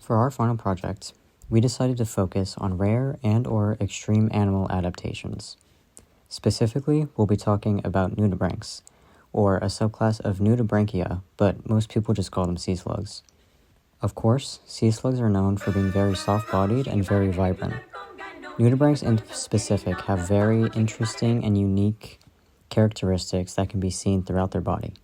For our final project, we decided to focus on rare and/or extreme animal adaptations. Specifically, we'll be talking about nudibranchs, or a subclass of Nudibranchia, but most people just call them sea slugs. Of course, sea slugs are known for being very soft-bodied and very vibrant. Nudibranchs in specific have very interesting and unique characteristics that can be seen throughout their body.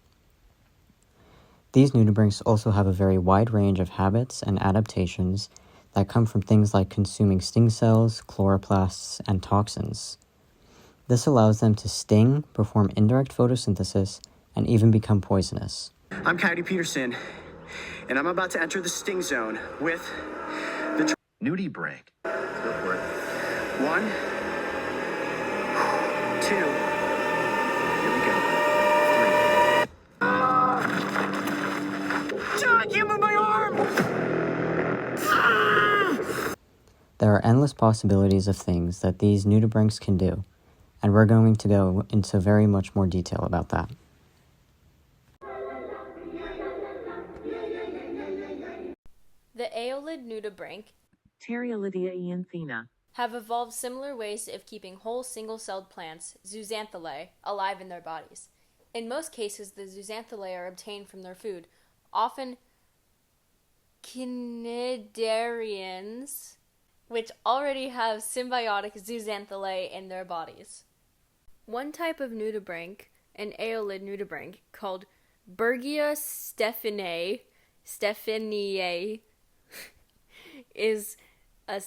These nudibranchs also have a very wide range of habits and adaptations that come from things like consuming sting cells, chloroplasts, and toxins. This allows them to sting, perform indirect photosynthesis, and even become poisonous. I'm Coyote Peterson, and I'm about to enter the sting zone with the Nudibranch. Let's go for it. 1, 2, here we go. 3. John, give me my arm! There are endless possibilities of things that these nudibranchs can do, and we're going to go into very much more detail about that. The aeolid nudibranch Pterialidia have evolved similar ways of keeping whole single-celled plants, zooxanthellae, alive in their bodies. In most cases, the zooxanthellae are obtained from their food, often cnidarians, which already have symbiotic zooxanthellae in their bodies. One type of nudibranch, an aeolid nudibranch, called Bergia stephaniae, is a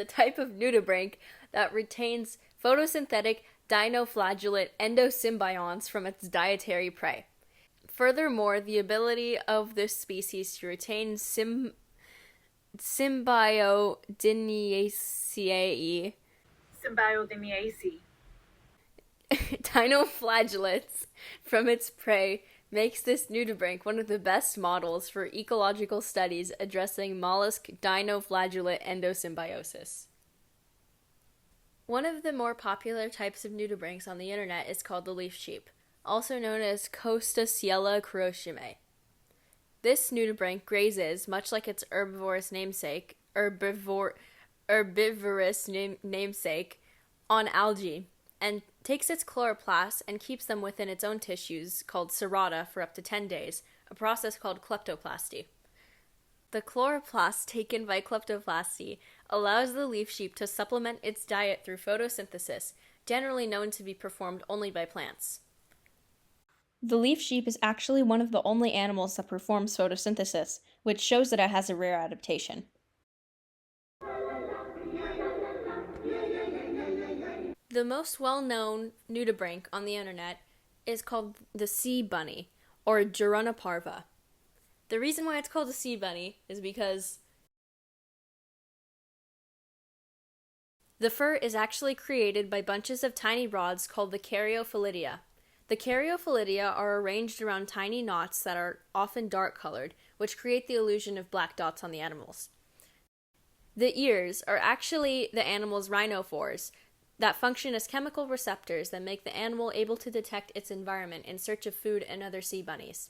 type of nudibranch that retains photosynthetic dinoflagellate endosymbionts from its dietary prey. Furthermore, the ability of this species to retain symbiodiniaceae dinoflagellates from its prey makes this nudibranch one of the best models for ecological studies addressing mollusk dinoflagellate endosymbiosis. One of the more popular types of nudibranchs on the internet is called the leaf sheep, also known as Costaciella crocime. This nudibranch grazes, much like its herbivorous namesake, on algae, and takes its chloroplasts and keeps them within its own tissues, called serrata, for up to 10 days, a process called kleptoplasty. The chloroplast taken by kleptoplasty allows the leaf sheep to supplement its diet through photosynthesis, generally known to be performed only by plants. The leaf sheep is actually one of the only animals that performs photosynthesis, which shows that it has a rare adaptation. The most well-known nudibranch on the internet is called the sea bunny, or Geruna parva. The reason why it's called a sea bunny is because the fur is actually created by bunches of tiny rods called the Caryophyllidea. The Caryophyllidea are arranged around tiny knots that are often dark-colored, which create the illusion of black dots on the animals. The ears are actually the animal's rhinophores that function as chemical receptors that make the animal able to detect its environment in search of food and other sea bunnies.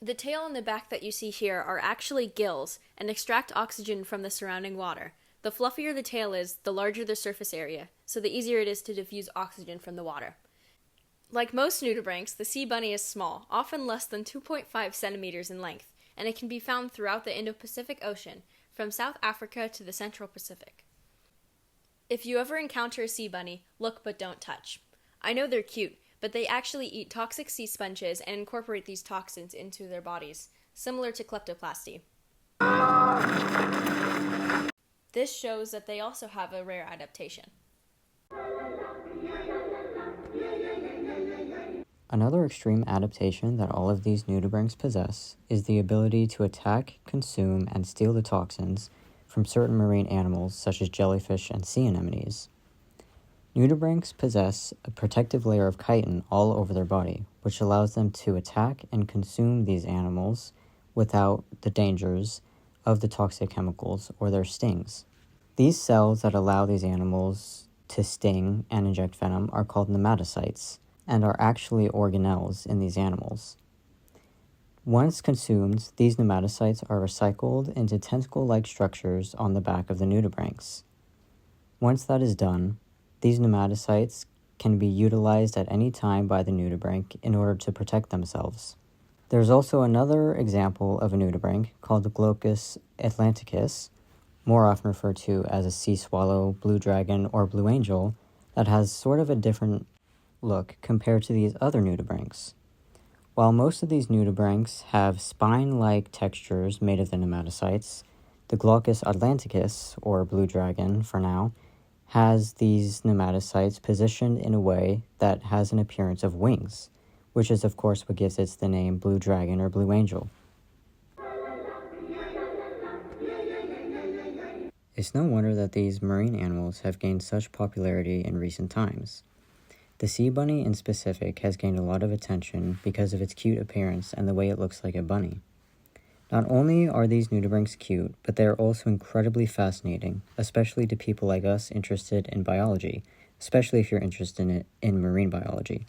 The tail and the back that you see here are actually gills and extract oxygen from the surrounding water. The fluffier the tail is, the larger the surface area, so the easier it is to diffuse oxygen from the water. Like most nudibranchs, the sea bunny is small, often less than 2.5 centimeters in length, and it can be found throughout the Indo-Pacific Ocean, from South Africa to the Central Pacific. If you ever encounter a sea bunny, look but don't touch. I know they're cute, but they actually eat toxic sea sponges and incorporate these toxins into their bodies, similar to kleptoplasty. This shows that they also have a rare adaptation. Another extreme adaptation that all of these nudibranchs possess is the ability to attack, consume, and steal the toxins from certain marine animals such as jellyfish and sea anemones. Nudibranchs possess a protective layer of chitin all over their body, which allows them to attack and consume these animals without the dangers of the toxic chemicals or their stings. These cells that allow these animals to sting and inject venom are called nematocytes and are actually organelles in these animals. Once consumed, these nematocytes are recycled into tentacle-like structures on the back of the nudibranchs. Once that is done, these nematocytes can be utilized at any time by the nudibranch in order to protect themselves. There's also another example of a nudibranch called the Glaucus atlanticus, more often referred to as a sea swallow, blue dragon, or blue angel, that has sort of a different look compared to these other nudibranchs. While most of these nudibranchs have spine-like textures made of the nematocytes, the Glaucus atlanticus, or blue dragon for now, has these nematocytes positioned in a way that has an appearance of wings, which is of course what gives it the name blue dragon or blue angel. It's no wonder that these marine animals have gained such popularity in recent times. The sea bunny in specific has gained a lot of attention because of its cute appearance and the way it looks like a bunny. Not only are these nudibranchs cute, but they are also incredibly fascinating, especially to people like us interested in biology, especially if you're interested in marine biology.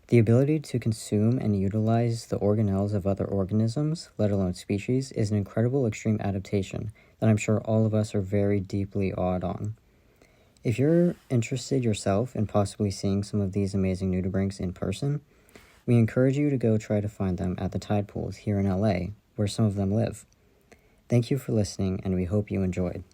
The ability to consume and utilize the organelles of other organisms, let alone species, is an incredible extreme adaptation that I'm sure all of us are very deeply awed on. If you're interested yourself in possibly seeing some of these amazing nudibranchs in person, we encourage you to go try to find them at the tide pools here in LA, where some of them live. Thank you for listening, and we hope you enjoyed.